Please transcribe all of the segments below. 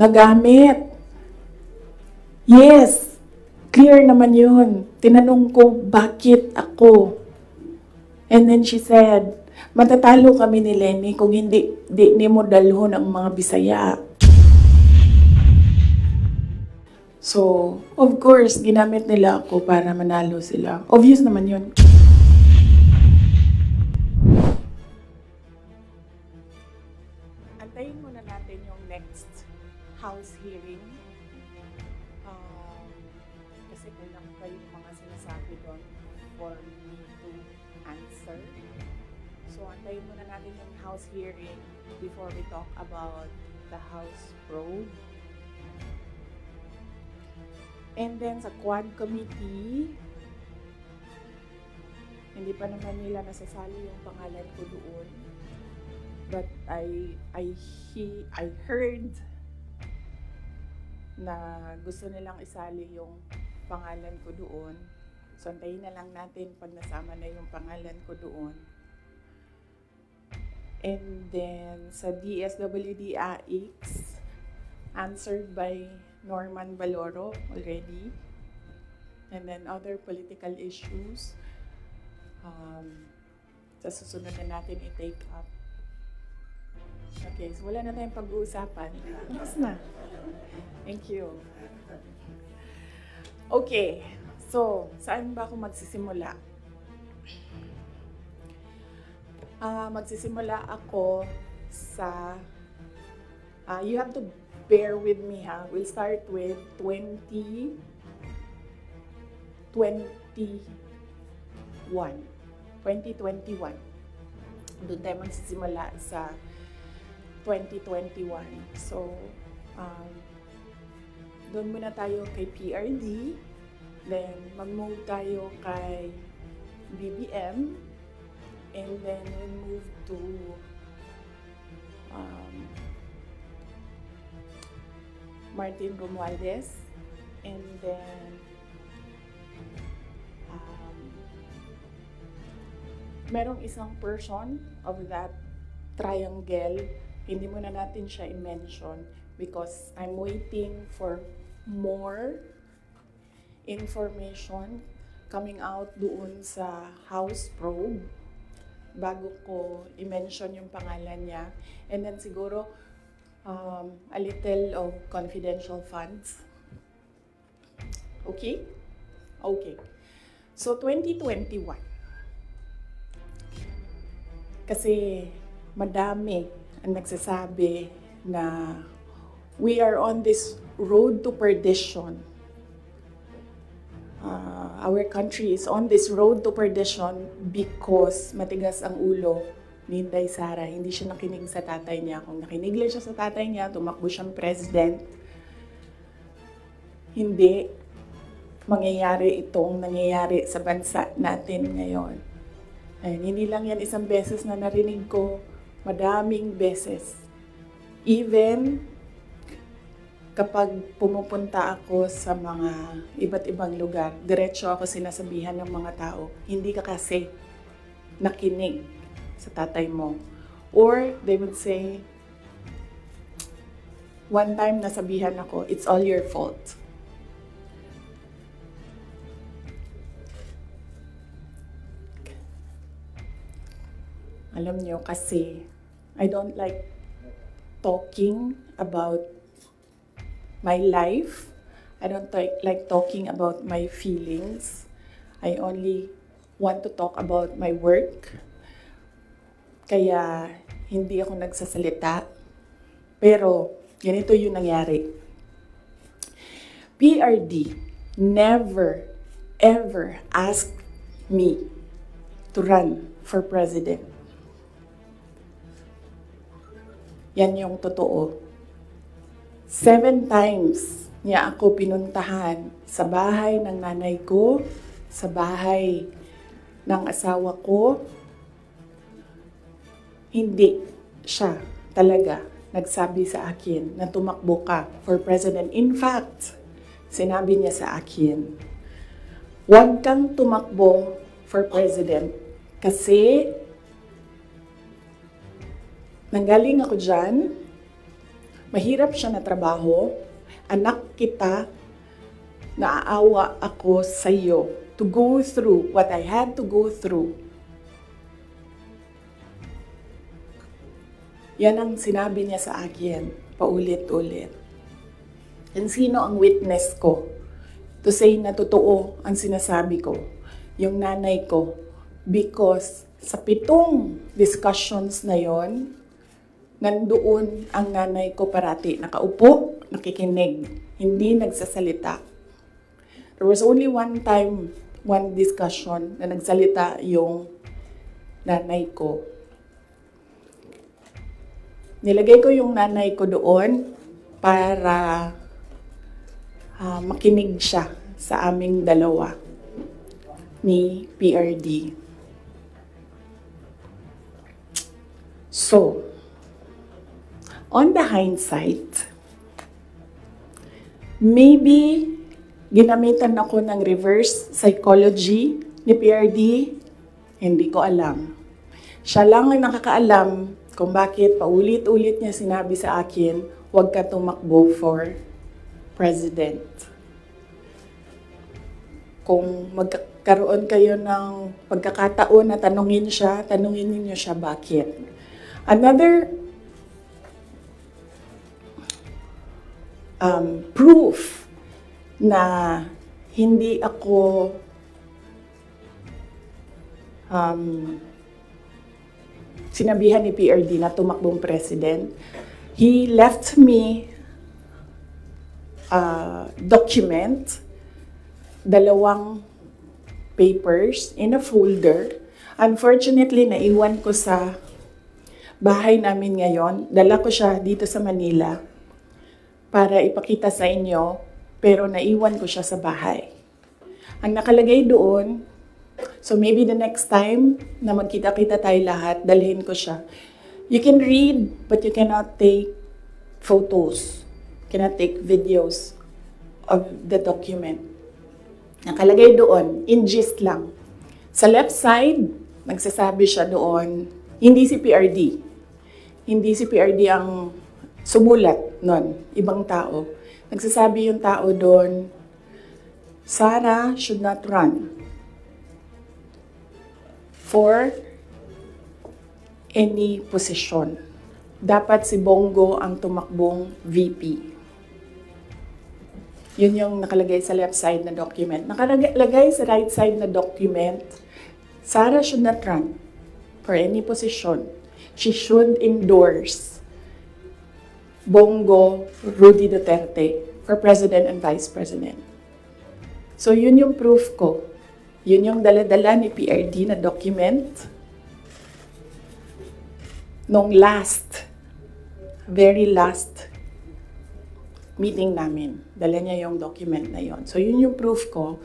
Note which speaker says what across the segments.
Speaker 1: Nagamit. Yes, clear naman yun. Tinanong ko, bakit ako? And then she said, matatalo kami ni Lenny kung hindi mo dalhon ang mga Bisaya. So, of course, ginamit nila ako para manalo sila. Obvious naman yun. Antayin muna natin yung next House hearing. Kasi kulang pa yung mga sinasabi doon for me to answer. So, antayin muna natin yung House hearing before we talk about the House probe. And then sa Quad Committee, hindi pa naman nila nasasali yung pangalan ko doon. But I heard na gusto nilang isali yung pangalan ko doon. So, antayin na lang natin pag nasama na yung pangalan ko doon. And then, sa DSWD-AX, answered by Norman Baloro already. And then, other political issues, sa susunod na natin i-take up. Okay, so wala na tayong pag-uusapan. Tapos na. Thank you. Okay, so saan ba ako magsisimula? Magsisimula ako sa, you have to bear with me ha. We'll start with 2021. Doon tayo magsisimula sa 2021. So, doon muna tayo kay PRD, then mag-move tayo kay BBM, and then we'll move to Martin Romualdez, and then merong isang person of that triangle. Hindi muna natin siya i-mention because I'm waiting for more information coming out doon sa House probe bago ko i-mention yung pangalan niya. And then siguro a little of confidential funds. Okay? Okay. So 2021. Kasi madami ang nagsasabi na we are on this road to perdition. Our country is on this road to perdition because matigas ang ulo ni Inday Sara. Hindi siya nakinig sa tatay niya. Kung nakinig lang siya sa tatay niya, tumakbo siyang president, hindi mangyayari itong nangyayari sa bansa natin ngayon. Ayun, hindi lang yan isang beses na narinig ko, madaming beses. Even kapag pumupunta ako sa mga iba't ibang lugar, diretso ako sinasabihan ng mga tao, hindi ka kasi nakinig sa tatay mo. Or they would say, one time nasabihan ako, it's all your fault. Alam niyo kasi, I don't like talking about my life. I don't like talking about my feelings. I only want to talk about my work. Kaya hindi ako nagsasalita. Pero ganito yung nangyari. PRD never ever asked me to run for president. Yan yung totoo. 7 times niya ako pinuntahan sa bahay ng nanay ko, sa bahay ng asawa ko. Hindi siya talaga nagsabi sa akin na tumakbo ka for president. In fact, sinabi niya sa akin, huwag kang tumakbo for president kasi nanggaling ako dyan, Mahirap siya na trabaho. Anak kita, naaawa ako sa iyo to go through what I had to go through. Yan ang sinabi niya sa akin, paulit-ulit. And sino ang witness ko to say na totoo ang sinasabi ko? Yung nanay ko. Because sa 7 discussions na yon, nandoon ang nanay ko parati. Nakaupo, nakikinig, hindi nagsasalita. There was only one time, one discussion na nagsalita yung nanay ko. Nilagay ko yung nanay ko doon para makinig siya sa aming dalawa ni PRD. So, on the hindsight, maybe ginamitan ako ng reverse psychology ni PRD, hindi ko alam. Siya lang ang nakakaalam kung bakit paulit-ulit niya sinabi sa akin, huwag ka tumakbo for president. Kung magkakaroon kayo ng pagkakataon na tanungin ninyo siya bakit. Another proof na hindi ako sinabihan ni PRD na tumakbong president. He left me a document, 2 papers in a folder. Unfortunately, naiwan ko sa bahay namin ngayon. Dala ko siya dito sa Manila para ipakita sa inyo, pero naiwan ko siya sa bahay. Ang nakalagay doon, so maybe the next time na magkita-kita tayo lahat, dalhin ko siya. You can read, but you cannot take photos. Cannot take videos of the document. Nakalagay doon, in gist lang. Sa left side, nagsasabi siya doon, hindi si PRD. Hindi si PRD ang sumulat nun, ibang tao. Nagsasabi yung tao doon, Sara should not run for any position. Dapat si Bongo ang tumakbong VP. Yun yung nakalagay sa left side na document. Nakalagay sa right side na document, Sara should not run for any position. She should endorse Bongo Rudy Duterte for President and Vice President. So yun yung proof ko. Yun yung dala-dala ni PRD na document nung very last meeting namin. Dala niya yung document na yon. So yun yung proof ko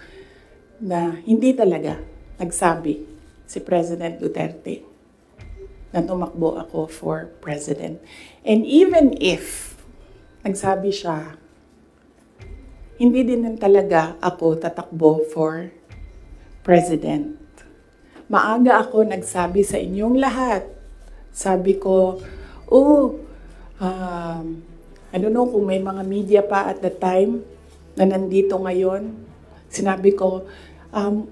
Speaker 1: na hindi talaga nagsabi si President Duterte na tumakbo ako for president. And even if nagsabi siya, hindi din talaga ako tatakbo for president. Maaga ako nagsabi sa inyong lahat. Sabi ko, I don't know kung may mga media pa at the time na nandito ngayon. Sinabi ko,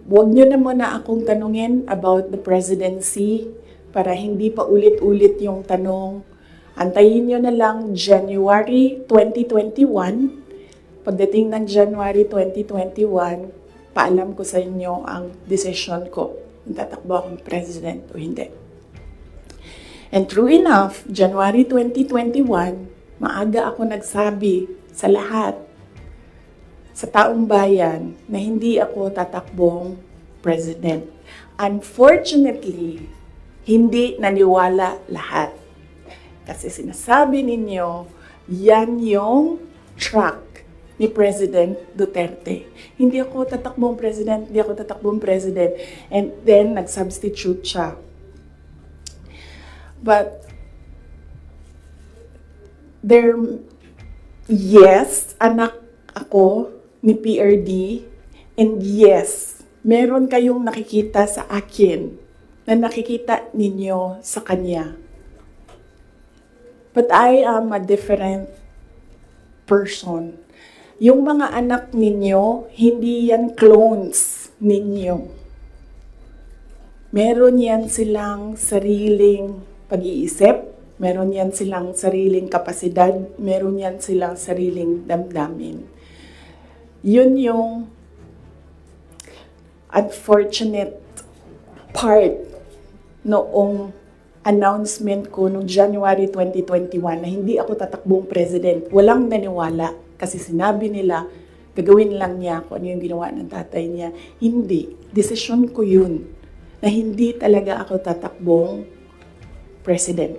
Speaker 1: wag nyo na muna akong tanungin about the presidency para hindi pa ulit-ulit yung tanong. Antayin nyo na lang January 2021. Pagdating ng January 2021, paalam ko sa inyo ang decision ko. Kung tatakbo akong president o hindi. And true enough, January 2021, maaga ako nagsabi sa lahat, sa taong bayan, na hindi ako tatakbong president. Unfortunately, hindi naniwala lahat. Kasi sinasabi ninyo, yan yung track ni President Duterte. Hindi ako tatakbong president, hindi ako tatakbong president. And then, nag-substitute siya. But, yes, anak ako ni PRD, and yes, meron kayong nakikita sa akin na nakikita ninyo sa kanya. But I am a different person. Yung mga anak ninyo, hindi yan clones ninyo. Meron yan silang sariling pag-iisip, meron yan silang sariling kapasidad, meron yan silang sariling damdamin. Yun yung unfortunate part noong announcement ko noong January 2021 na hindi ako tatakbong president. Walang naniwala kasi sinabi nila, gagawin lang niya kung ano yung ginawa ng tatay niya. Hindi. Desisyon ko yun na hindi talaga ako tatakbong president.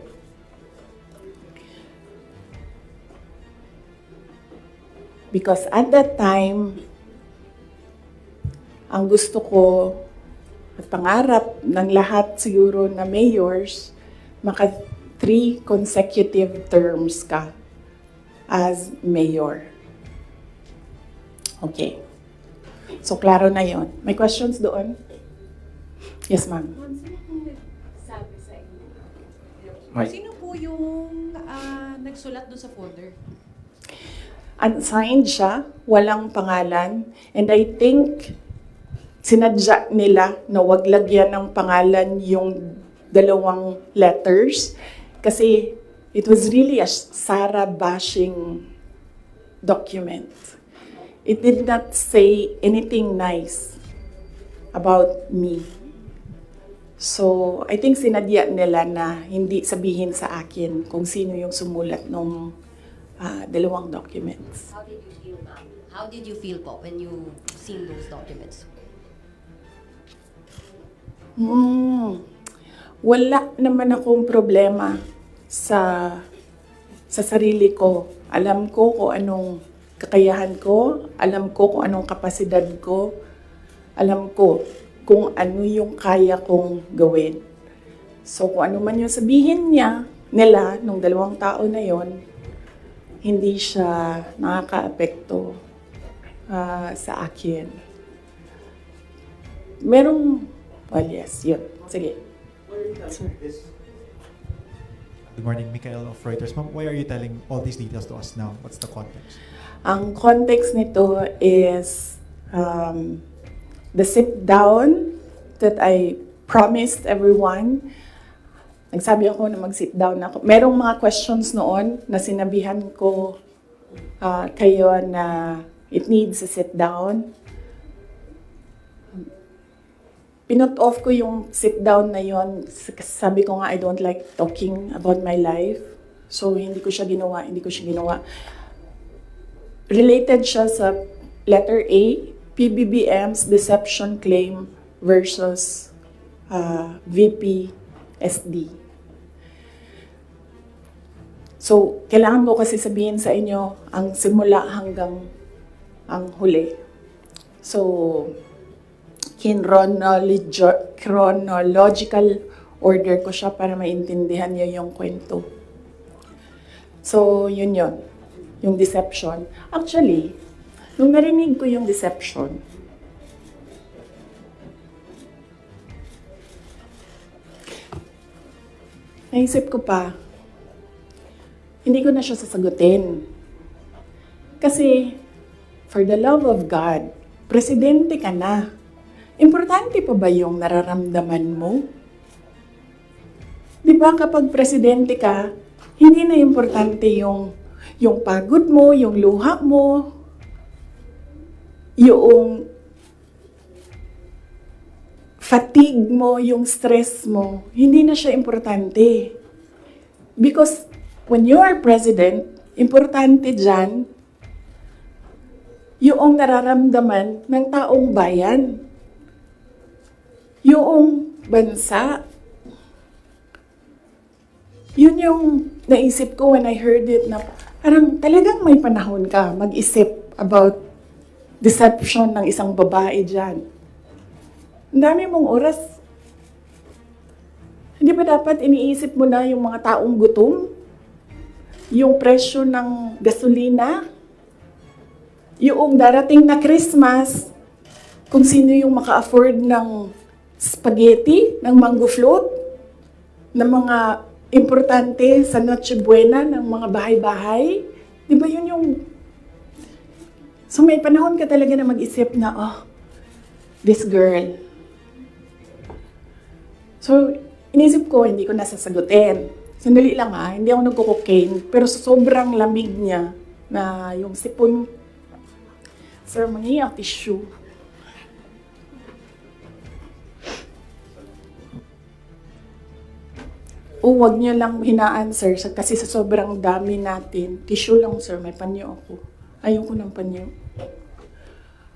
Speaker 1: Because at that time, ang gusto ko at pangarap ng lahat siguro na mayors, maka 3 consecutive terms ka as mayor. Okay. So, klaro na yon. May questions doon? Yes, ma'am.
Speaker 2: Sino po nagsabi sa inyo?
Speaker 3: Mike.
Speaker 2: Sino po yung nagsulat doon sa folder?
Speaker 1: Unsigned siya, walang pangalan, and I think sinadya nila na wag lagyan ng pangalan yung 2 letters kasi it was really a Sara bashing document. It did not say anything nice about me. So, I think sinadya nila na hindi sabihin sa akin kung sino yung sumulat ng 2 documents.
Speaker 4: How did you feel, ma'am? How did you feel po when you seen those documents?
Speaker 1: Wala naman akong problema sa sarili ko. Alam ko kung anong kakayahan ko, alam ko kung anong kapasidad ko, alam ko kung ano yung kaya kong gawin. So kung ano man yung sabihin nila, nung 2 tao na yon, hindi siya nakaka-apekto sa akin. Well, yes, yun. Sige. Sir.
Speaker 3: Good morning, Mikael of Reuters. Ma'am, why are you telling all these details to us now? What's the context?
Speaker 1: Ang context nito is the sit-down that I promised everyone. Nagsabi ako na mag-sit down ako. Merong mga questions noon na sinabihan ko kayo na it needs a sit down. Pinut off ko yung sit down na yon. Sabi ko nga, I don't like talking about my life. So, hindi ko siya ginawa. Related siya sa letter A, PBBM's deception claim versus VP SD. So, kailangan ko kasi sabihin sa inyo ang simula hanggang ang huli. So, chronological order ko siya para maintindihan niyo yung kwento. So, yun. Yung deception. Actually, nung narinig ko yung deception, naisip ko pa, hindi ko na siya sasagutin. Kasi, for the love of God, presidente ka na. Importante pa ba yung nararamdaman mo? Di ba kapag presidente ka, hindi na importante yung pagod mo, yung luha mo, yung fatigue mo, yung stress mo. Hindi na siya importante. Because when you are president, importante dyan yung nararamdaman ng taong bayan. Yung bansa. Yun yung naisip ko when I heard it na parang talagang may panahon ka mag-isip about deception ng isang babae dyan. Ang dami mong oras. Hindi ba dapat iniisip mo na yung mga taong gutom? Yung presyo ng gasolina? Yung darating na Christmas, kung sino yung maka-afford ng spaghetti, ng mango float, ng mga importante sa Noche Buena, ng mga bahay-bahay. Di ba yun yung So may panahon ka talaga na mag-isip na, oh, this girl. So, inisip ko, hindi ko nasasagutin. Sandali lang hindi ako nagko-cocaine. Pero sobrang lamig niya na yung sipon. Sir, mangingi ako tissue. O, wag niyo lang hinaan, sir, kasi sa sobrang dami natin. Tissue lang, sir, may panyo ako. Ayoko ng panyo.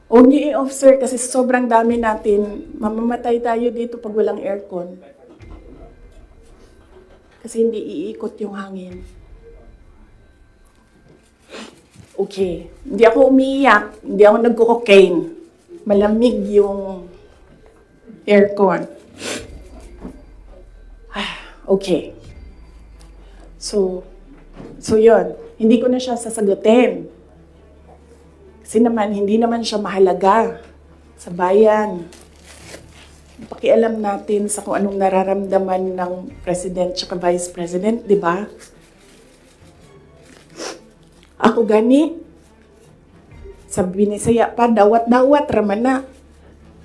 Speaker 1: Huwag niyo i-off, sir, kasi sa sobrang dami natin, mamamatay tayo dito pag walang aircon. Kasi hindi iikot yung hangin. Okay. Hindi ako umiiyak. Hindi ako nagko-cocaine. Malamig yung aircon. Okay. So yun. Hindi ko na siya sasagutin. Kasi naman, hindi naman siya mahalaga sa bayan. Pakialam natin sa kung anong nararamdaman ng President at Vice President, di ba? Ako gani, sa Binisaya pa, dawat-dawat raman na.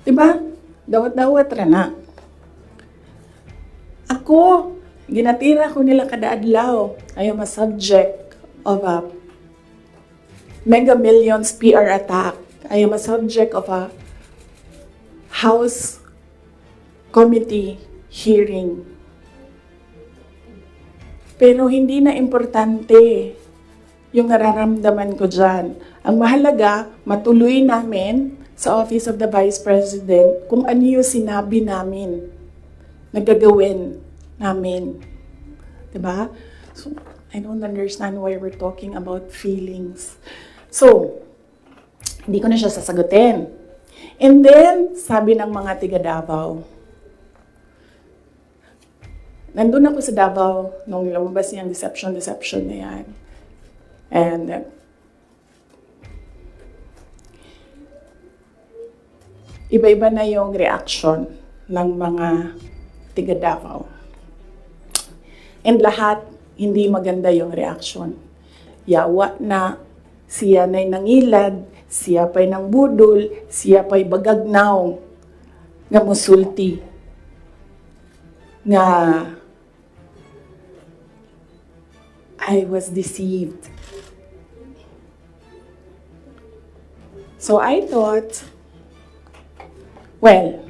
Speaker 1: Di ba? Dawat-dawat rana. Ako, ginatira ko nila kada adlaw. I am a subject of a Mega Millions PR attack. I am a subject of a House Committee hearing. Pero hindi na importante yung nararamdaman ko dyan. Ang mahalaga, matuloy namin sa Office of the Vice President kung ano yung sinabi namin na gagawin namin. Diba? So, I don't understand why we're talking about feelings. So, hindi ko na siya sasagutin. And then, sabi ng mga tiga Davao, nandun ako sa Davao nung lumabas yung deception na yan. And, iba-iba na yung reaction ng mga tiga Davao. And lahat, hindi maganda yung reaction. Yawa na, siya na'y nangilad, siya pa'y nang budol, siya pa'y bagagnaw, nga musulti, nga I was deceived. So I thought, well,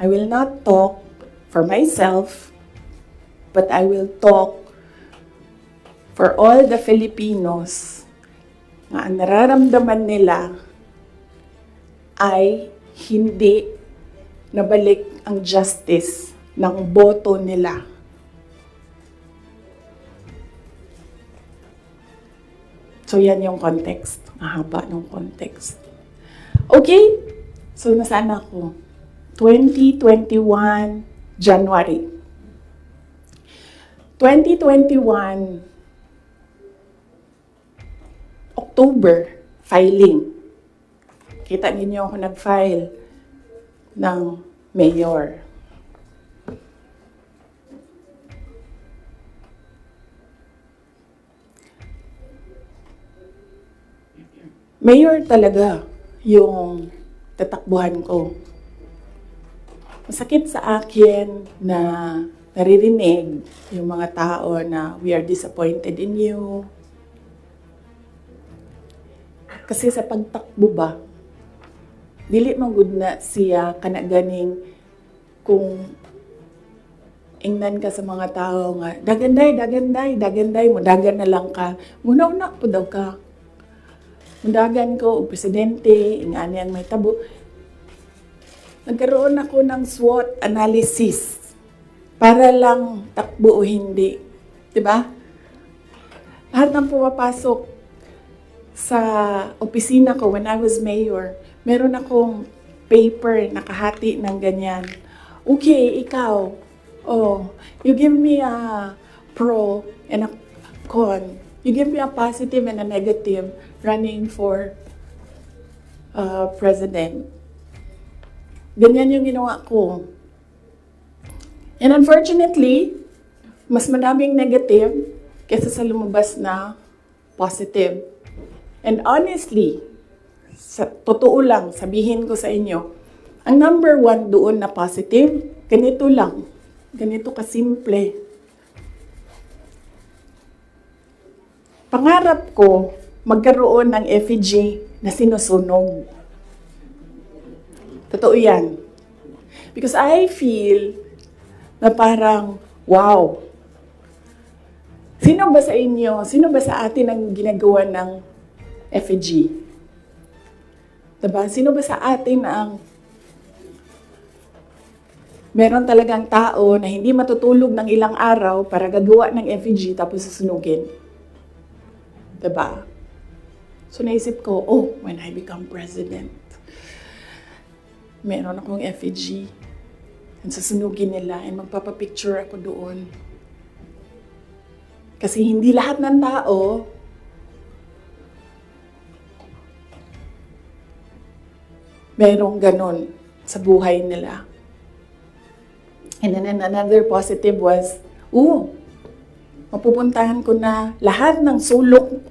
Speaker 1: I will not talk for myself, but I will talk for all the Filipinos na ang nararamdaman nila ay hindi nabalik ang justice ng boto nila. So yan yung context. Mahaba ng context. Okay? So nasaan ako? 2021 January. 2021 October, filing. Kita ninyo ako nag-file ng mayor. Mayor talaga yung tatakbuhan ko. Masakit sa akin na naririnig yung mga tao na we are disappointed in you. Kasi sa pagtakbo ba, dili man gud na siya kanaganing kung ingnan ka sa mga tao nga, daganday mo, dagan na lang ka. Muna-una po daw ka. Mundagan ko, o presidente, ingani ang may tabo. Nagkaroon ako ng SWOT analysis para lang takbo o hindi. Diba? Lahat ng pumapasok sa opisina ko when I was mayor, meron akong paper nakahati ng ganyan. Okay, ikaw, you give me a pro and a con. You give me a positive and a negative running for president. Ganyan yung ginawa ko. And unfortunately, mas madaming negative kaysa sa lumabas na positive. And honestly, sa totoo lang, sabihin ko sa inyo, ang number one doon na positive, ganito lang. Ganito kasimple. Pangarap ko, magkaroon ng effigy na sinusunog. Totoo yan. Because I feel na parang, wow. Sino ba sa inyo, sino ba sa atin ang ginagawa ng effigy? Diba? Sino ba sa atin ang meron talagang tao na hindi matutulog ng ilang araw para gagawa ng effigy tapos susunugin? Diba? So naisip ko, oh, when I become president, meron akong effigy. And susunugin nila and magpapapicture ako doon. Kasi hindi lahat ng tao merong ganun sa buhay nila. And then another positive was, mapupuntahan ko na lahat ng sulok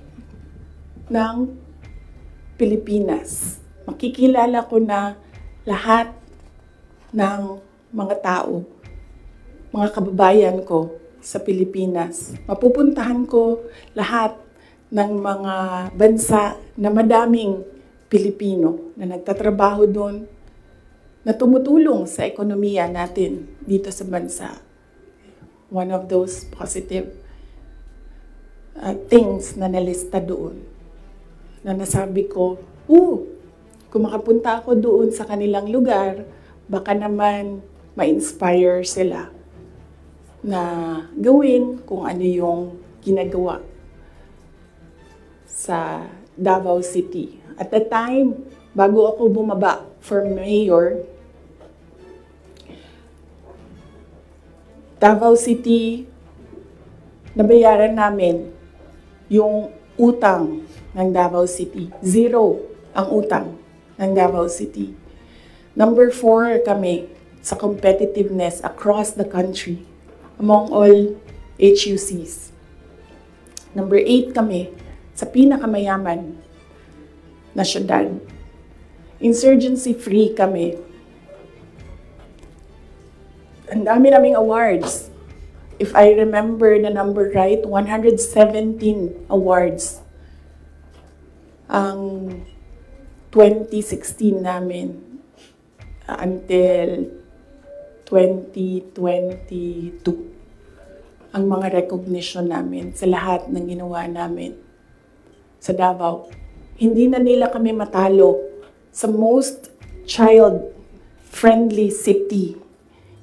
Speaker 1: ng Pilipinas. Makikilala ko na lahat ng mga tao, mga kababayan ko sa Pilipinas. Mapupuntahan ko lahat ng mga bansa na madaming Pilipino na nagtatrabaho doon, na tumutulong sa ekonomiya natin dito sa bansa. One of those positive things na nalista doon. Na nasabi ko, kung makapunta ako doon sa kanilang lugar, baka naman ma-inspire sila na gawin kung ano yung ginagawa sa Davao City. At the time, bago ako bumaba for mayor, Davao City, nabayaran namin yung utang ng Davao City. 0 ang utang ng Davao City. Number 4 kami sa competitiveness across the country among all HUCs. Number 8 kami sa pinakamayaman na syudad. Insurgency-free kami. Ang dami naming awards. If I remember the number right, 117 awards ang 2016 namin until 2022. Ang mga recognition namin sa lahat ng ginawa namin sa Davao. Hindi na nila kami matalo sa most child-friendly city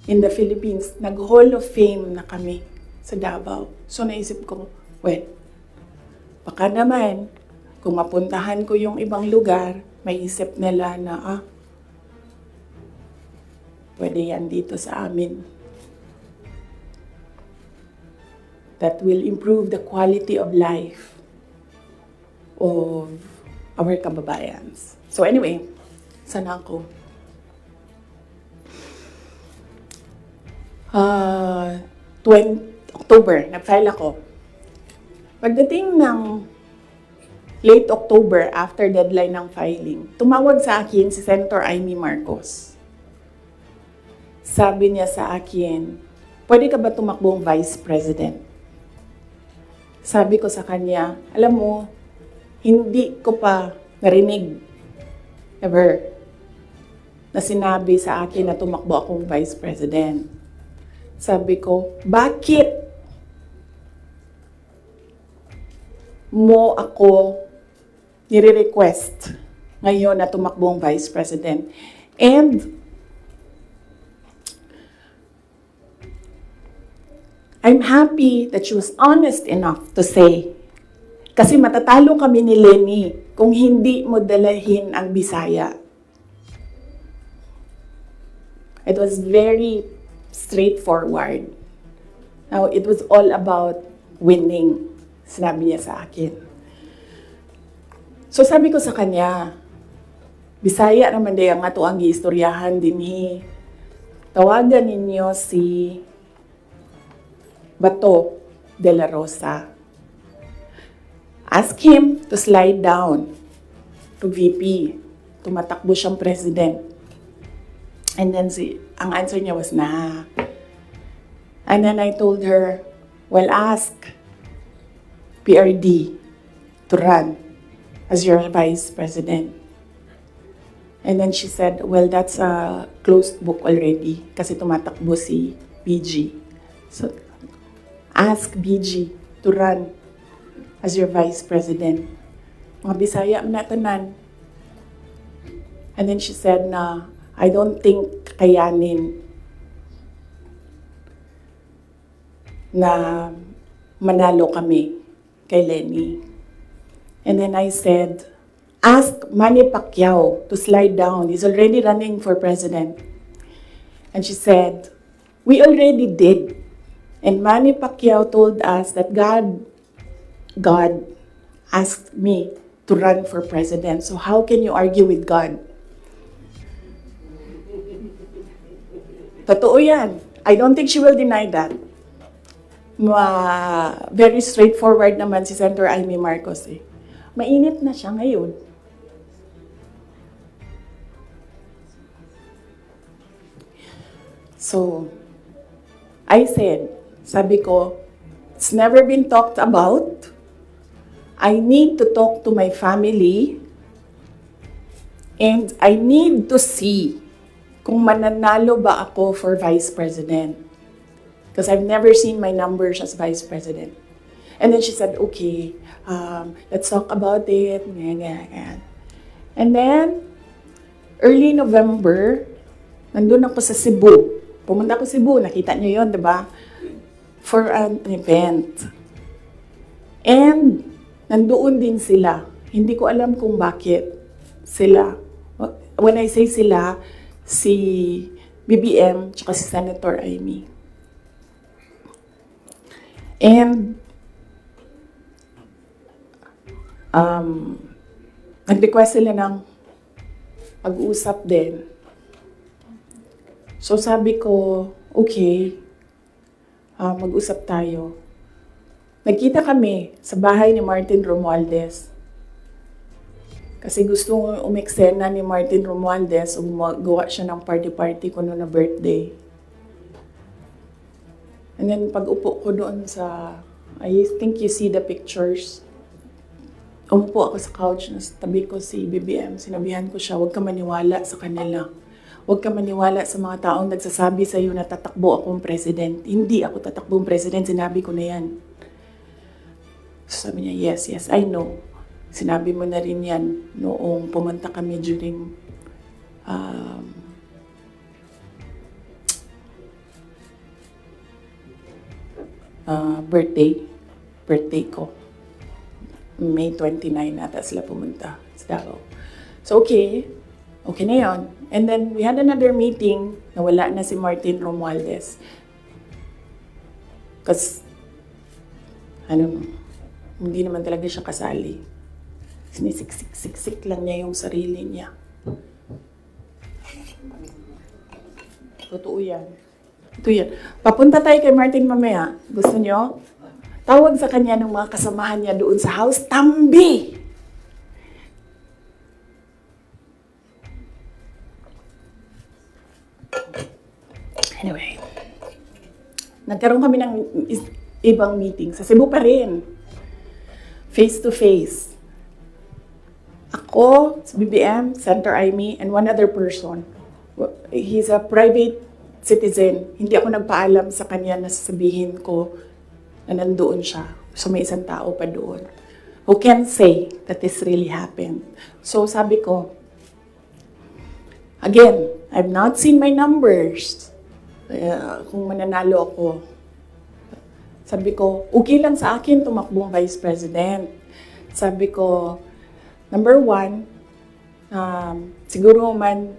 Speaker 1: in the Philippines. Nag-Hall of Fame na kami sa Davao. So naisip ko, baka naman, kung mapuntahan ko yung ibang lugar, may isip nila na, pwede yan dito sa amin. That will improve the quality of life of our kababayans. So anyway, sana ako. October, nag-file ako. Pagdating ng late October, after deadline ng filing, tumawag sa akin si Senator Amy Marcos. Sabi niya sa akin, pwede ka ba tumakbong Vice President? Sabi ko sa kanya, alam mo, hindi ko pa narinig ever na sinabi sa akin na tumakbo akong Vice President. Sabi ko, bakit mo ako nire-request ngayon na tumakbong Vice President? And I'm happy that she was honest enough to say, kasi matatalo kami ni Lenny kung hindi mo dalahin ang Bisaya. It was very straightforward. Now, it was all about winning, sinabi niya sa akin. So sabi ko sa kanya, Bisaya naman day ang ato ang giistoryahan dinhi. Tawagan ninyo si Bato de la Rosa. Ask him to slide down to VP. tumatakbo siyang president. And then ang answer niya was, nah. And then I told her, well, ask PRD to run as your vice president. And then she said, well, that's a closed book already kasi tumatakbo si BG. So, ask BG to run as your vice president. Mga Bisaya na tanan. And then she said na, I don't think kayanin na manalo kami kay Lenny. And then I said, ask Manny Pacquiao to slide down. He's already running for president. And she said, we already did. And Manny Pacquiao told us that God asked me to run for president. So how can you argue with God? Totoo yan. I don't think she will deny that. Very straightforward naman si Senator Amy Marcos eh. Mainit na siya ngayon. So, I said, sabi ko, it's never been talked about. I need to talk to my family. And I need to see kung mananalo ba ako for vice president. Because I've never seen my numbers as vice president. And then she said, okay, let's talk about it. And then, early November, nandun ako sa Cebu. Pumunta ako sa Cebu, nakita niyo yun, di ba? For an event. And, nandoon din sila. Hindi ko alam kung bakit sila. When I say sila, si BBM, tsaka si Senator Amy. And, nag-request sila ng pag-uusap din. So sabi ko, okay, mag-usap tayo. Nagkita kami sa bahay ni Martin Romualdez. Kasi gusto umeksena ni Martin Romualdez, gawa siya ng party-party ko noon na birthday. And then pag-upo ko doon sa, I think you see the pictures. Umupo ako sa couch, nasa tabi ko si BBM. Sinabihan ko siya, huwag ka maniwala sa kanila. Huwag ka maniwala sa mga taong nagsasabi sa iyo na tatakbo akong president. Hindi ako tatakbong president, sinabi ko na yan. So sabi niya, yes, I know. Sinabi mo na rin yan noong pumunta kami during birthday ko. May 29 nata sila pumunta sa Davao. So okay na yun. And then we had another meeting na wala na si Martin Romualdez. Kasi, hindi naman talaga siya kasali. Sinisiksik lang niya yung sarili niya. Totoo yan. Ito yan. Papunta tayo kay Martin mamaya. Gusto nyo? Tawag sa kanya ng mga kasamahan niya doon sa house, Tambi! Anyway, nagkaroon kami ng ibang meeting. Sa Cebu pa rin. Face to face. Ako, si BBM, Senator Amy, and one other person. He's a private citizen. Hindi ako nagpaalam sa kanya na sasabihin ko na nandoon siya. So may isang tao pa doon who can say that this really happened. So sabi ko, again, I've not seen my numbers. Kung mananalo ako. Sabi ko, okay lang sa akin tumakbong vice president. Sabi ko, number one, siguro man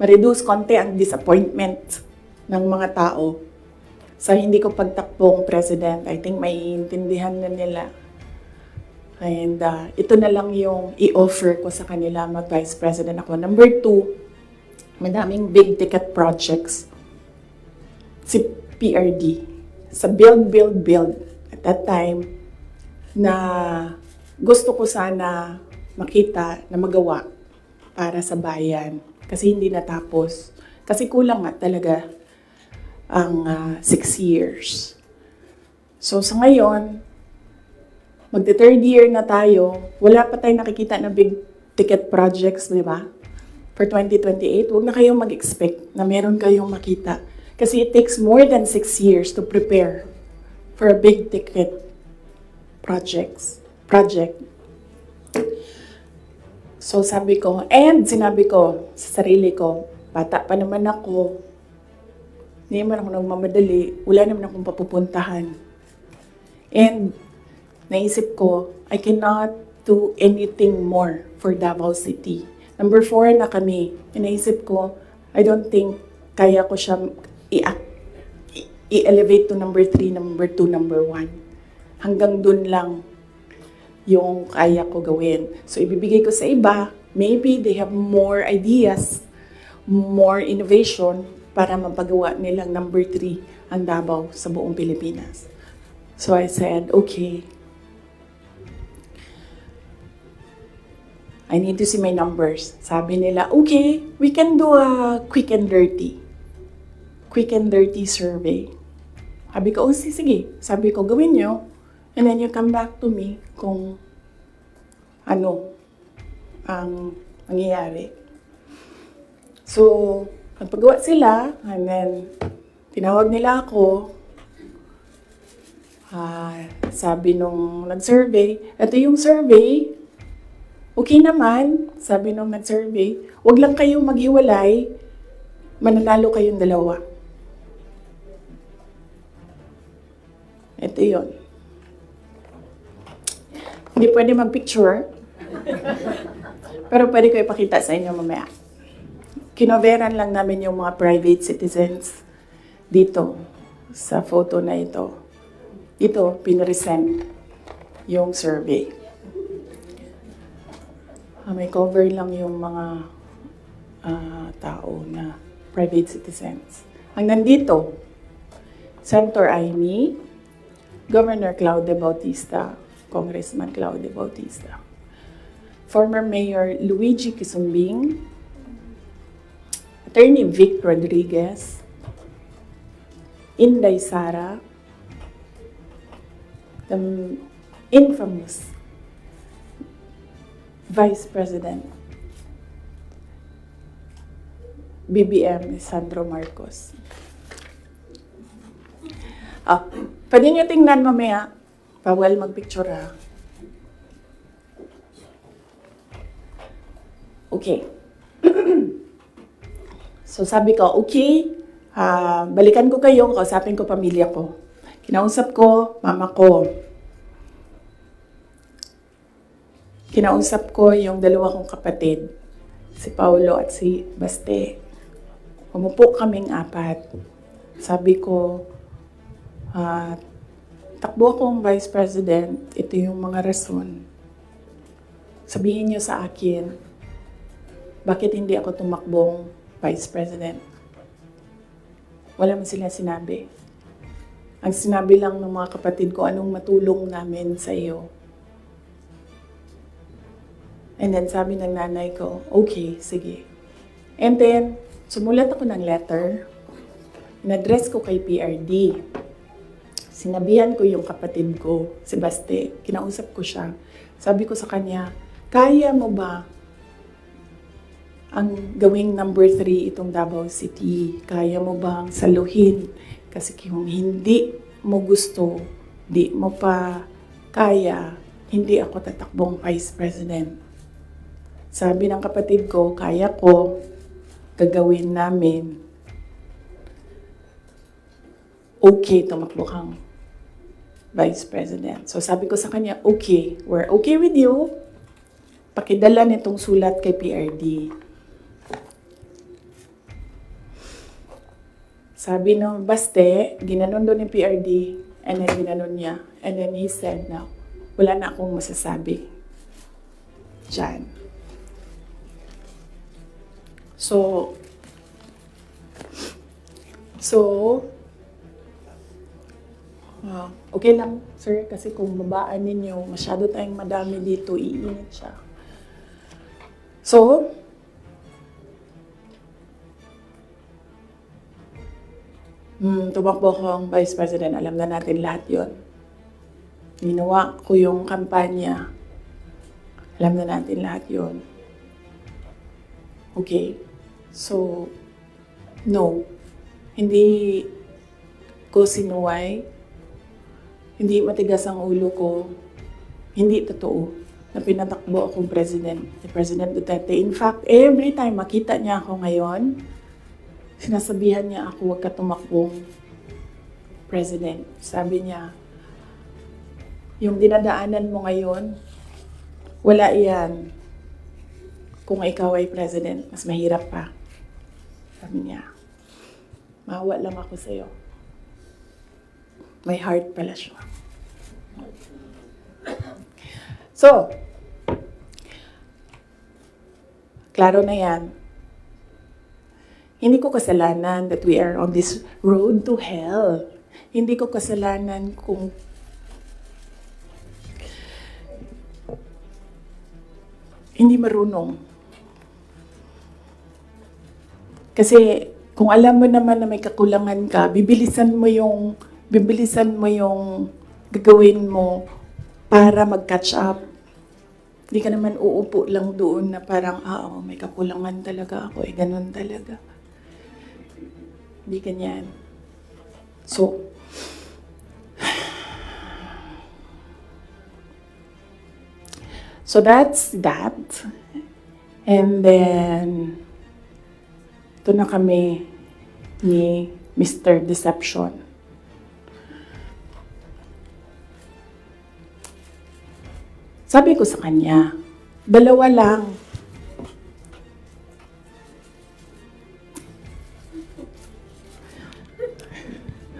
Speaker 1: ma-reduce konti ang disappointment ng mga tao sa hindi ko pagtakbong president. I think maiintindihan na nila. And ito na lang yung i-offer ko sa kanila mag-vice president ako. Number two, madaming big ticket projects. Si PRD. Sa build. At that time, na gusto ko sana makita na magawa. para sa bayan. Kasi hindi natapos. Kasi kulang nga talaga ang 6 years. So sa ngayon, magte-third year na tayo, wala pa tayong nakikita na big ticket projects, di ba? For 2028, huwag na kayong mag-expect na meron kayong makita. Kasi it takes more than 6 years to prepare for a big ticket project. So sabi ko, and sinabi ko sa sarili ko, bata pa naman ako, hindi naman ako nagmamadali, wala naman akong papupuntahan. And naisip ko, I cannot do anything more for Davao City. Number 4 na kami. Naisip ko, I don't think kaya ko siya i-elevate to number 3, number 2, number 1. Hanggang dun lang yung kaya ko gawin. So, ibibigay ko sa iba, maybe they have more ideas, more innovation para mapagawa nilang number 3 ang Davao sa buong Pilipinas. So, I said, okay, I need to see my numbers. Sabi nila, okay, we can do a quick and dirty survey. Sabi ko, oh, sige. Sabi ko, gawin nyo. And then you come back to me kung ano ang nangyayari. So, nagpagawa sila, and then tinawag nila ako. Sabi nung nag-survey, ito yung survey, okay naman, sabi nung nag-survey, wag lang kayong maghiwalay, mananalo kayong dalawa. Ito yun. Hindi pwede mag-picture. Pero pwede ko ipakita sa inyo mamaya. Kinoveran lang namin yung mga private citizens dito sa photo na ito. Ito, pinresent yung survey. May cover lang yung mga tao na private citizens. Ang nandito, Senator Amy, Governor Claude Bautista, Congressman Claude Bautista, former Mayor Luigi Quisumbing, Attorney Vic Rodriguez, Inday Sara, the infamous Vice President BBM Sandro Marcos. Pwede nyo tingnan mamaya. Bawal mag-picture ha. Okay. So sabi ko, okay, balikan ko kayo, kausapin ko pamilya ko. Kinausap ko, mama ko. Kinausap ko yung dalawa kong kapatid, si Paulo at si Baste. Umupo kaming 4. Sabi ko, takbo akong Vice President, ito yung mga rason. Sabihin niyo sa akin, bakit hindi ako tumakbong Vice President? Wala man sila sinabi. Ang sinabi lang ng mga kapatid ko, anong matulong namin sa iyo. And then sabi ng nanay ko, okay, sige. And then, sumulat ako ng letter. In-address ko kay PRD. Sinabihan ko yung kapatid ko, si Baste. Kinausap ko siya. Sabi ko sa kanya, kaya mo ba ang gawing number 3 itong Davao City? Kaya mo bang saluhin? Kasi kung hindi mo gusto, di mo pa kaya, hindi ako tatakbong Vice President. Sabi ng kapatid ko, kaya ko, gagawin namin. Okay, tumakbo kang Vice President. So sabi ko sa kanya, okay, we're okay with you. Pakidala nitong sulat kay PRD. Sabi ng Baste, ginanon doon yung PRD, and then ginanon niya. And then he said, no, wala na akong masasabi dyan. So, okay lang, sir, kasi kung babaan ninyo, masyado tayong madami dito, iinit siya. So, tumakbo akong Vice President, alam na natin lahat yon. Ginawa ko yung kampanya, alam na natin lahat yon. Okay, so, no, hindi ko sinuway, hindi matigas ang ulo ko, hindi totoo na pinatakbo akong President, si President Duterte. In fact, every time makita niya ako ngayon, sinasabihan niya ako, huwag ka tumakbong President. Sabi niya, yung dinadaanan mo ngayon, wala yan. Kung ikaw ay President, mas mahirap pa. Sabi niya, maawa lang ako sa'yo. May heart pala siya. So, klaro na yan. Hindi ko kasalanan that we are on this road to hell. Hindi ko kasalanan kung hindi marunong. Kasi kung alam mo naman na may kakulangan ka, bibilisan mo yung gagawin mo para mag-catch up. Hindi ka naman uupo lang doon na parang, may kakulangan talaga ako, ganun talaga. Hindi ganyan. So that's that. And then, ito na kami ni Mr. Deception. Sabi ko sa kanya, 2 lang.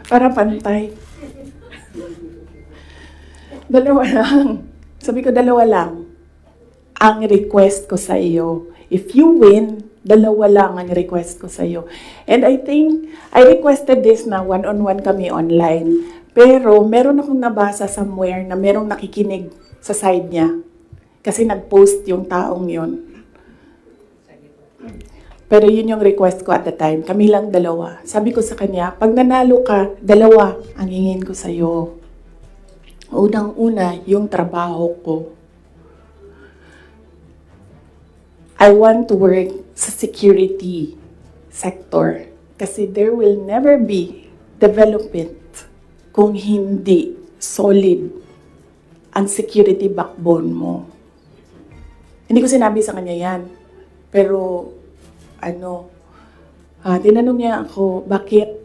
Speaker 1: Para pantay. 2 lang. Sabi ko, 2 lang. Ang request ko sa iyo. If you win, 2 lang ang request ko sa iyo. And I think, I requested this na one-on-one kami online. Pero meron akong nabasa somewhere na merong nakikinig sa side niya. Kasi nag-post yung taong yun. Pero yun yung request ko at the time. Kami lang 2. Sabi ko sa kanya, pag nanalo ka, 2 ang hingin ko sa iyo. Unang-una, yung trabaho ko. I want to work sa security sector kasi there will never be development kung hindi solid ang security backbone mo. Hindi ko sinabi sa kanya yan. Pero, tinanong niya ako, bakit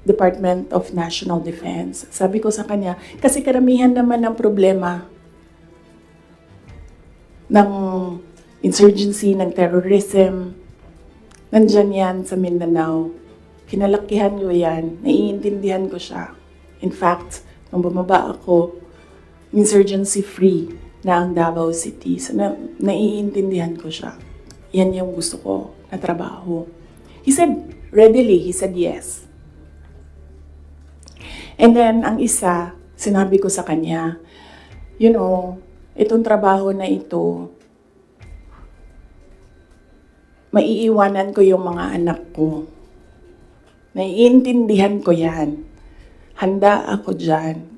Speaker 1: Department of National Defense? Sabi ko sa kanya, kasi karamihan naman ng problema ng insurgency, ng terrorism, nandyan yan sa Mindanao. Kinalakihan ko yan, naiintindihan ko siya. In fact, nung bumaba ako, insurgency-free na ang Davao City. So, naiintindihan ko siya. Yan yung gusto ko na trabaho. He said, readily, he said yes. And then, ang isa, sinabi ko sa kanya, itong trabaho na ito, maiiwanan ko yung mga anak ko. Naiintindihan ko yan. Handa ako dyan.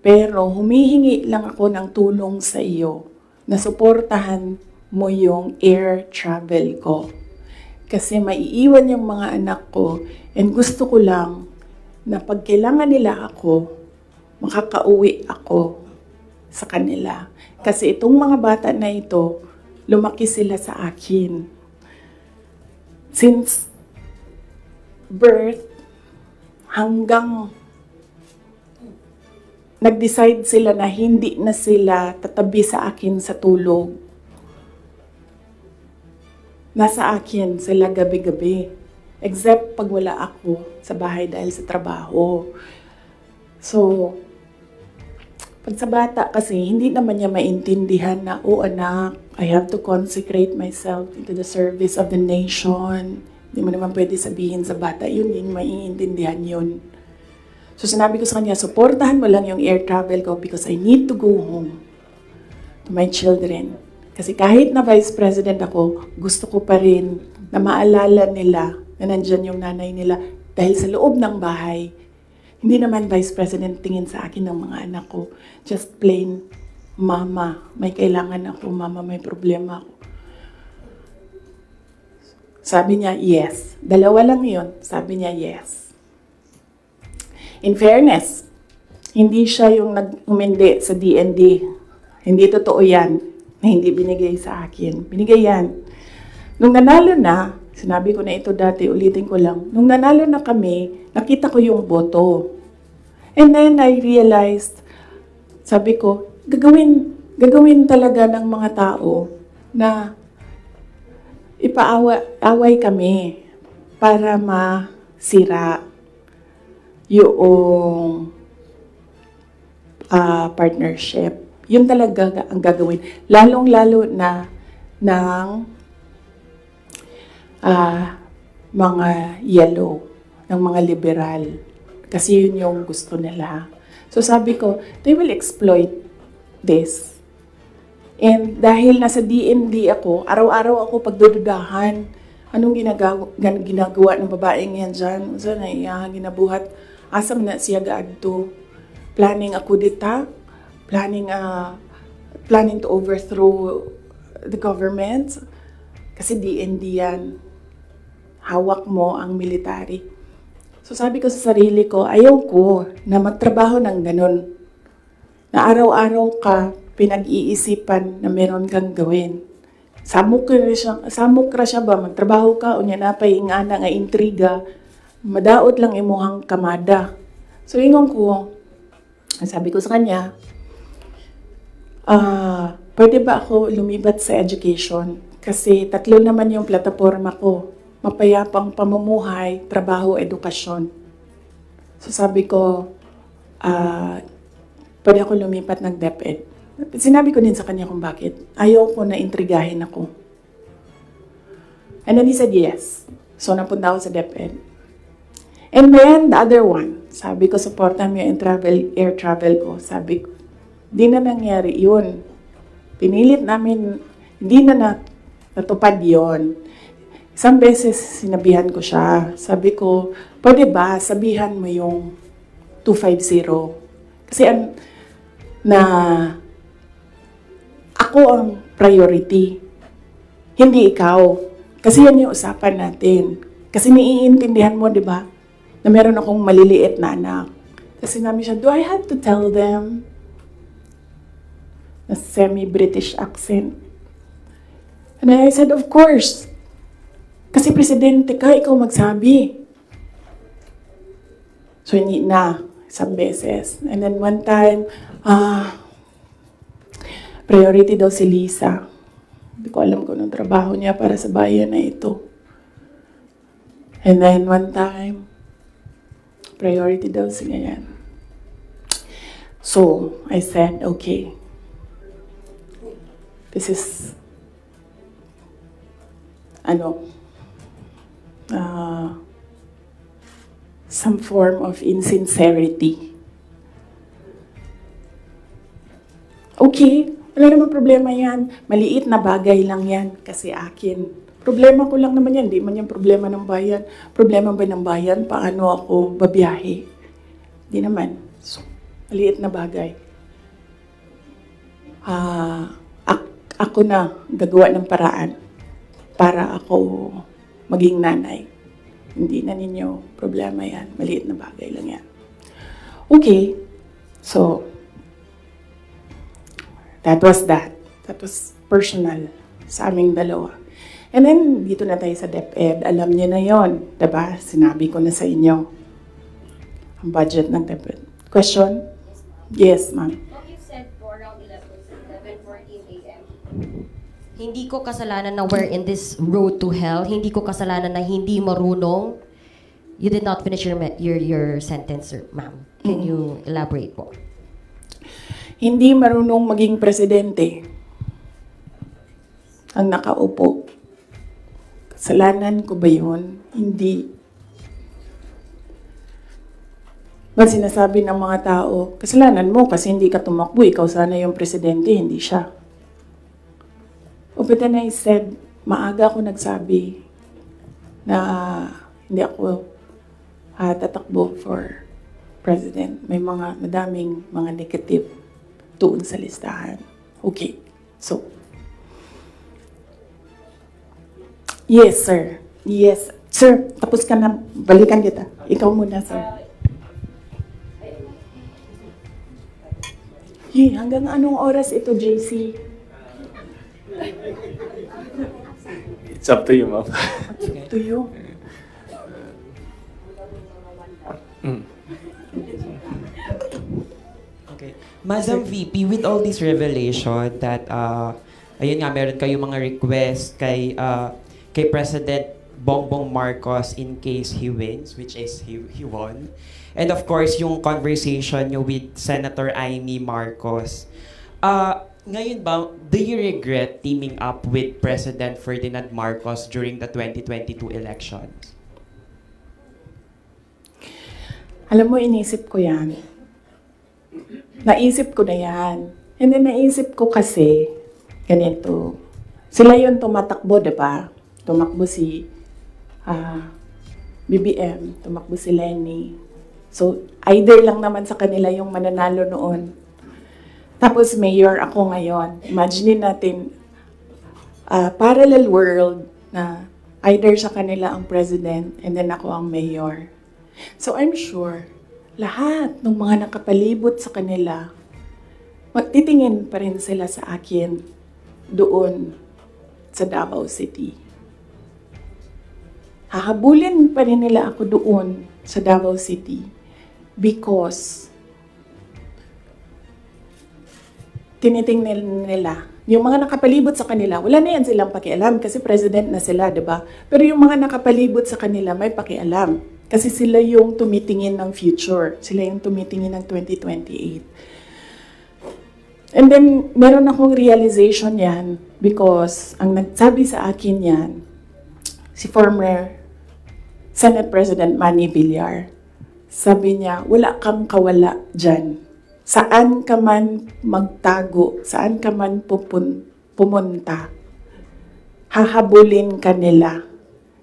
Speaker 1: Pero humihingi lang ako ng tulong sa iyo na suportahan mo yung air travel ko. Kasi maiiwan yung mga anak ko and gusto ko lang na pag kailangan nila ako, makakauwi ako sa kanila. Kasi itong mga bata na ito, lumaki sila sa akin. Since birth hanggang nag-decide sila na hindi na sila tatabi sa akin sa tulog. Nasa akin sila gabi-gabi. Except pag wala ako sa bahay dahil sa trabaho. So, pag sa bata kasi, hindi naman niya maintindihan na, anak, I have to consecrate myself into the service of the nation. Hindi mo naman pwede sabihin sa bata, yun din, maiintindihan yun. So sinabi ko sa kanya, supportahan mo lang yung air travel ko because I need to go home to my children. Kasi kahit na Vice President ako, gusto ko pa rin na maalala nila na nandyan yung nanay nila Dahil sa loob ng bahay, hindi naman Vice President tingin sa akin ng mga anak ko. Just plain, Mama, may kailangan ako. Mama, may problema ako. Sabi niya, yes. Dalawa lang yun. Sabi niya, yes. In fairness, hindi siya yung nag-umindi sa DND. Hindi totoo yan na hindi binigay sa akin. Binigay yan. Nung nanalo na, sinabi ko na ito dati, ulitin ko lang. Nung nanalo na kami, nakita ko yung boto. And then I realized, sabi ko, gagawin talaga ng mga tao na ipaaway kami para masira yung partnership. Yun talaga ang gagawin. Lalong-lalo na ng mga yellow, ng mga liberal. Kasi yun yung gusto nila. So sabi ko, they will exploit this. And dahil nasa DND ako, araw-araw ako pagdududahan. Anong ginagawa ng babaeng yan dyan? Saan na ginabuhat? Asam na siya gaadto. Planning ako dita. Planning to overthrow the government. Kasi DND yan. Hawak mo ang military. So sabi ko sa sarili ko, ayaw ko na magtrabaho ng ganun. Na araw-araw ka pinag-iisipan na meron kang gawin. Samok ra siya ba? Magtrabaho ka, unya na pa ingana nga intriga, madaot lang imuhang kamada. So ingon ko, sabi ko sa kanya, pwede ba ako lumibat sa education? Kasi 3 naman yung plataforma ko. Mapayapang pamumuhay, trabaho, edukasyon. So sabi ko, pwede ako lumipat ng DepEd. Sinabi ko din sa kanya kung bakit. Ayaw ko na intrigahin ako. And then he said yes. So napunta ako sa DepEd. And then the other one, sabi ko, supportan mo yung air travel ko. Sabi ko, di na nangyari yun. Pinilit namin, hindi na natupad yun. Isang beses sinabihan ko siya. Sabi ko, pwede ba sabihan mo yung 250? Kasi ako ang priority. Hindi ikaw. Kasi yan yung usapan natin. Kasi naiintindihan mo, di ba? Na meron akong maliliit na anak. Kasi sinabi siya, do I have to tell them? Na semi-British accent. And I said, of course. Kasi presidente ka, ikaw magsabi. So, hindi na. Isang beses. And then one time, priority daw si Lisa. Hindi ko alam kung anong trabaho niya para sa bayan na ito. And then one time, priority daw si ganyan. So, I said, okay. This is, some form of insincerity. Okay, wala naman problema yan. Maliit na bagay lang yan kasi akin. Problema ko lang naman yan. Di man yan problema ng bayan. Problema ba ng bayan? Paano ako babiyahe? Di naman. So, maliit na bagay. Ako na gagawa ng paraan para ako maging nanay. Hindi na ninyo problema yan. Maliit na bagay lang yan. Okay. So, that was that. That was personal sa aming dalawa. And then, dito na tayo sa DepEd. Alam niyo na yon, diba? Sinabi ko na sa inyo. Ang budget ng DepEd. Question? Yes, ma'am.
Speaker 4: You said for around 11:14 a.m. Hindi ko kasalanan na we're in this road to hell. Hindi ko kasalanan na hindi marunong. You did not finish your sentence, ma'am. Can you elaborate po?
Speaker 1: Hindi marunong maging presidente ang nakaupo. Kasalanan ko ba yun? Hindi. Ba't sinasabi ng mga tao, kasalanan mo kasi hindi ka tumakbo, ikaw sana yung presidente, hindi siya. But then I said, maaga ako nagsabi na hindi ako tatakbo for president. May madaming mga negative doon sa listahan. Okay. So, yes, sir. Yes. Sir, tapos ka na. Balikan kita. Ikaw muna, sir. Hanggang anong oras ito, JC?
Speaker 5: It's up to you, ma'am.
Speaker 1: Up to you.
Speaker 6: Okay. Madam VP, with all this revelation that, ayun nga, meron kayong mga request kay President Bongbong Marcos in case he wins, which is he won. And of course, yung conversation nyo with Senator Amy Marcos. Ngayon ba, do you regret teaming up with President Ferdinand Marcos during the 2022 elections?
Speaker 1: Alam mo, inisip ko yan. Naisip ko na yan. And then naisip ko kasi, ganito. Sila yung tumatakbo, diba? Tumakbo si BBM, tumakbo si Lenny. So, either lang naman sa kanila yung mananalo noon. Tapos mayor ako ngayon. Imagine natin, parallel world na either sa kanila ang president and then ako ang mayor. So I'm sure, lahat ng mga nakapalibot sa kanila, magtitingin pa rin sila sa akin doon sa Davao City. Hahabulin pa rin nila ako doon sa Davao City because tinitingnan nila. Yung mga nakapalibot sa kanila, wala na yan silang pakialam kasi president na sila, di ba? Pero yung mga nakapalibot sa kanila, may pakialam. Kasi sila yung tumitingin ng future. Sila yung tumitingin ng 2028. And then, meron akong realization yan because ang nagsabi sa akin yan, si former Senate President Manny Villar. Sabi niya, wala kang kawala dyan. Saan ka man magtago, saan ka man pumunta, hahabulin ka nila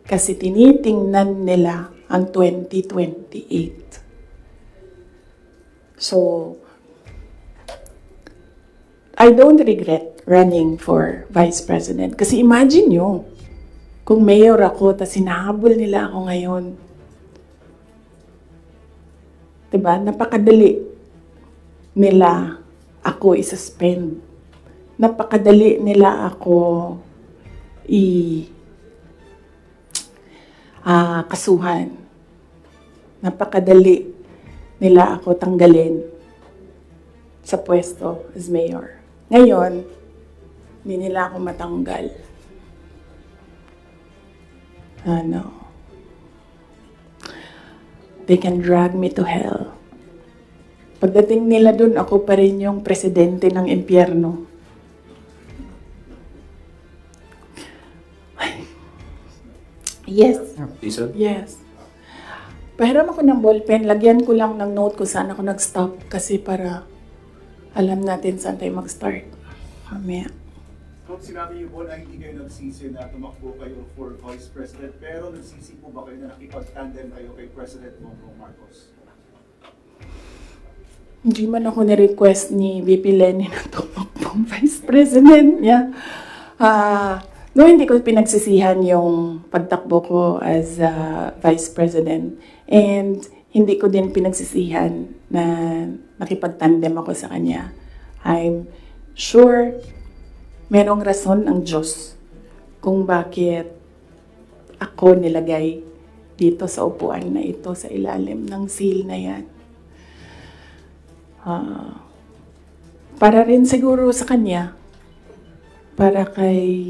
Speaker 1: kasi tinitingnan nila ang 2028. So, I don't regret running for Vice President. Kasi imagine nyo, kung mayor ako, tas hinahabol nila ako ngayon. Diba? Napakadali nila ako i-suspend. Napakadali nila ako kasuhan. Napakadali nila ako tanggalin sa pwesto as mayor. Ngayon, hindi nila ako matanggal. They can drag me to hell. Pagdating nila dun, ako pa rin yung presidente ng impyerno. Yes.
Speaker 5: Jason?
Speaker 1: Yes. Pahiram ako ng ballpen, lagyan ko lang ng note kung saan ako nag-stop kasi para alam natin saan tayo mag-start. Mamaya.
Speaker 7: Kung sinabi niyo po na hindi kayo nagsisi na tumakbo kayo for Vice President, pero nagsisi po ba kayo na nakipag-tandem kayo kay President Bongbong Marcos?
Speaker 1: Hindi man ako ni-request ni VP Lenny na tumakbong Vice President niya. No, hindi ko pinagsisihan yung pagtakbo ko as Vice President. And hindi ko din pinagsisihan na nakipag-tandem ako sa kanya. I'm sure merong rason ang Diyos kung bakit ako nilagay dito sa upuan na ito sa ilalim ng seal na yan. Para rin siguro sa kanya, para kay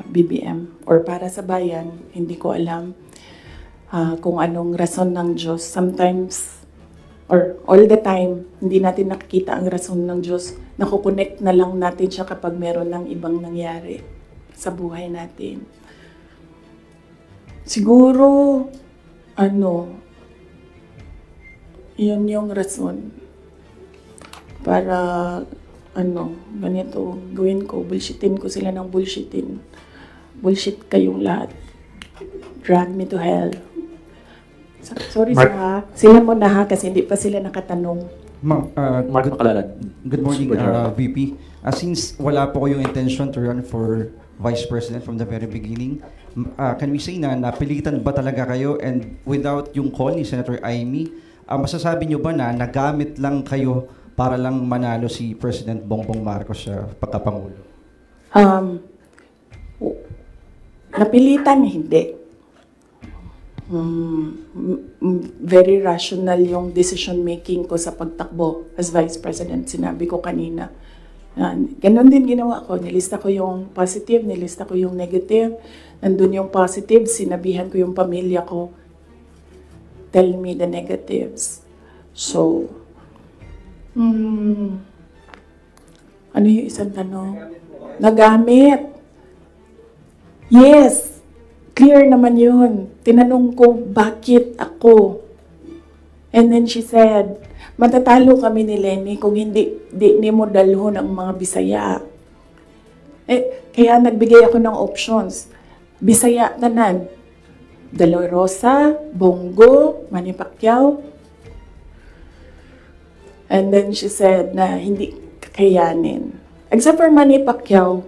Speaker 1: BBM, or para sa bayan, hindi ko alam kung anong rason ng Diyos. Sometimes, or all the time, hindi natin nakikita ang rason ng Diyos. Nakukonect na lang natin siya kapag meron ng ibang nangyari sa buhay natin. Siguro, yun yung rason. Para, ganito, gawin ko, bullshitin ko sila ng bullshitin. Bullshit kayong lahat. Drag me to hell. Sorry
Speaker 5: Mark.
Speaker 1: ha. Sila muna ha kasi hindi pa sila nakatanong.
Speaker 8: Ma'am,
Speaker 5: Mark Macalalan.
Speaker 8: good morning,
Speaker 5: Super.
Speaker 8: VP. Since wala po kayong intention to run for Vice President from the very beginning, can we say na napilitan ba talaga kayo, and without yung call ni Senator Amy, masasabi nyo ba na nagamit lang kayo para lang manalo si President Bongbong Marcos sa pagkapangulo?
Speaker 1: Napilitan, hindi. Very rational yung decision making ko sa pagtakbo as Vice President. Sinabi ko kanina. Ganon din ginawa ko. Nilista ko yung positive, nilista ko yung negative. Nandun yung positive, sinabihan ko yung pamilya ko, tell me the negatives. So, ano yung isang tanong? Nagamit. Yes. Clear naman yun. Tinanong ko, bakit ako? And then she said, matatalo kami ni Lenny kung di mo dalhon ang mga Bisaya. Kaya nagbigay ako ng options. Bisaya tanan. Dolorosa, Bongo, Manny Pacquiao. And then she said na hindi kakayanin. Except for Manny Pacquiao,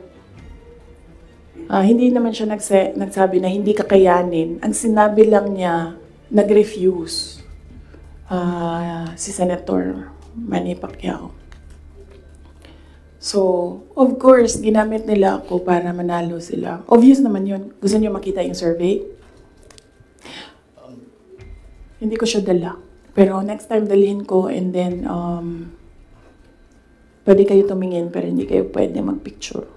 Speaker 1: hindi naman siya nagsabi na hindi kakayanin. Ang sinabi lang niya, nag-refuse si Senator Manny Pacquiao. So, of course, ginamit nila ako para manalo sila. Obvious naman yun. Gusto niyo makita yung survey? Hindi ko siya dala. Pero next time dalhin ko, and then pwede kayo tumingin pero hindi kayo pwede magpicture.